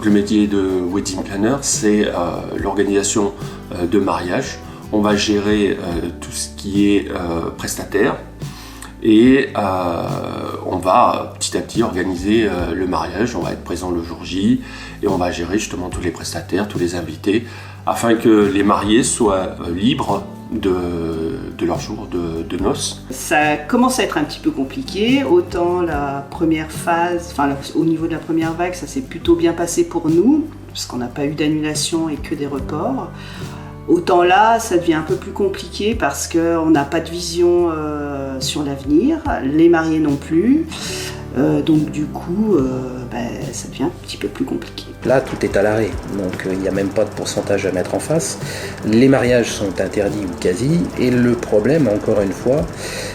le métier de wedding planner, c'est l'organisation de mariage. On va gérer tout ce qui est prestataire et on va petit à petit organiser le mariage. On va être présent le jour J et on va gérer justement tous les prestataires, tous les invités, afin que les mariés soient libres de leur jour de noces. Ça commence à être un petit peu compliqué, autant la première phase, au niveau de la première vague, ça s'est plutôt bien passé pour nous, parce qu'on n'a pas eu d'annulation et que des reports. Autant là, ça devient un peu plus compliqué parce qu'on n'a pas de vision sur l'avenir, les mariés non plus. Donc du coup, ça devient un petit peu plus compliqué. Là, tout est à l'arrêt, donc il n'y a même pas de pourcentage à mettre en face. Les mariages sont interdits ou quasi, et le problème, encore une fois,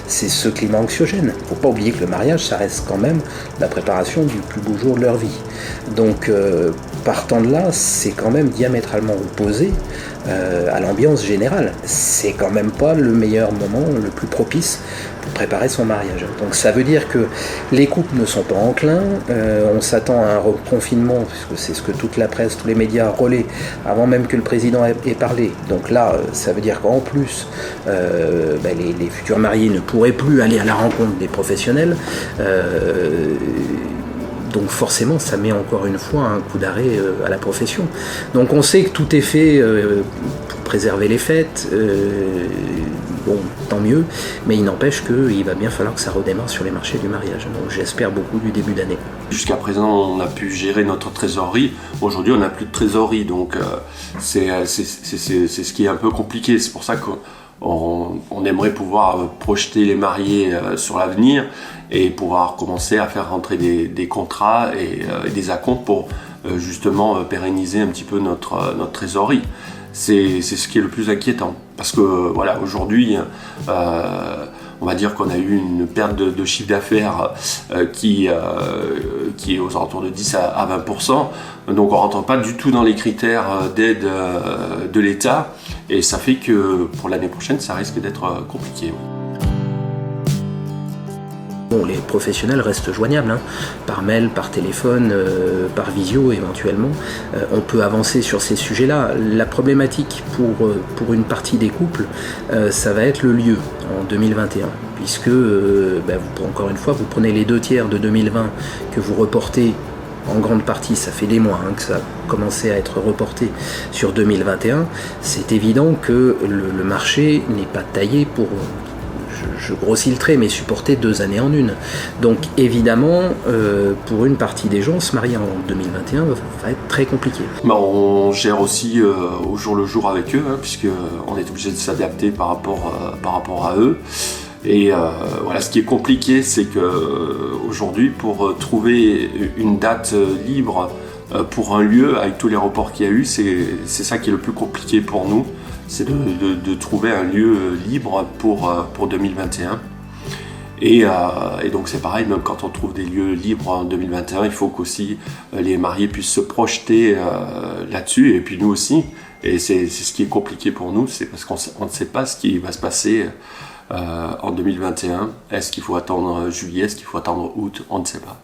c'est ce climat anxiogène. Il ne faut pas oublier que le mariage, ça reste quand même la préparation du plus beau jour de leur vie. Donc, partant de là, c'est quand même diamétralement opposé à l'ambiance générale. C'est quand même pas le meilleur moment, le plus propice pour préparer son mariage. Donc ça veut dire que les couples ne sont pas enclins, on s'attend à un reconfinement, puisque c'est ce que toute la presse, tous les médias relaient, avant même que le président ait parlé. Donc là, ça veut dire qu'en plus, les futurs mariés ne pourraient plus aller à la rencontre des professionnels. Donc forcément, ça met encore une fois un coup d'arrêt à la profession. Donc on sait que tout est fait pour préserver les fêtes, bon, tant mieux, mais il n'empêche qu'il va bien falloir que ça redémarre sur les marchés du mariage. Donc j'espère beaucoup du début d'année. Jusqu'à présent, on a pu gérer notre trésorerie. Aujourd'hui, on n'a plus de trésorerie, donc c'est ce qui est un peu compliqué. C'est pour ça qu'on aimerait pouvoir projeter les mariés sur l'avenir et pouvoir commencer à faire rentrer des contrats et des acomptes pour justement pérenniser un petit peu notre trésorerie. C'est ce qui est le plus inquiétant, parce que voilà, aujourd'hui on va dire qu'on a eu une perte de chiffre d'affaires qui est aux alentours de 10 à 20%, donc on ne rentre pas du tout dans les critères d'aide de l'État, et ça fait que pour l'année prochaine ça risque d'être compliqué. Bon, les professionnels restent joignables, par mail, par téléphone, par visio éventuellement. On peut avancer sur ces sujets-là. La problématique pour une partie des couples, ça va être le lieu en 2021, puisque, encore une fois, vous prenez les 2/3 de 2020 que vous reportez. En grande partie, ça fait des mois que ça a commencé à être reporté sur 2021. C'est évident que le marché n'est pas taillé pour... Je grossis le trait, mais supporter 2 années en une. Donc évidemment, pour une partie des gens, se marier en 2021 va être très compliqué. On gère aussi au jour le jour avec eux, puisqu'on est obligé de s'adapter par rapport à eux. Et voilà, ce qui est compliqué, c'est qu'aujourd'hui, pour trouver une date libre pour un lieu, avec tous les reports qu'il y a eu, c'est ça qui est le plus compliqué pour nous. C'est de trouver un lieu libre pour 2021. Et donc c'est pareil, même quand on trouve des lieux libres en 2021, il faut qu'aussi les mariés puissent se projeter là-dessus, et puis nous aussi. Et c'est ce qui est compliqué pour nous, c'est parce qu'on ne sait pas ce qui va se passer en 2021. Est-ce qu'il faut attendre juillet, est-ce qu'il faut attendre août? On ne sait pas.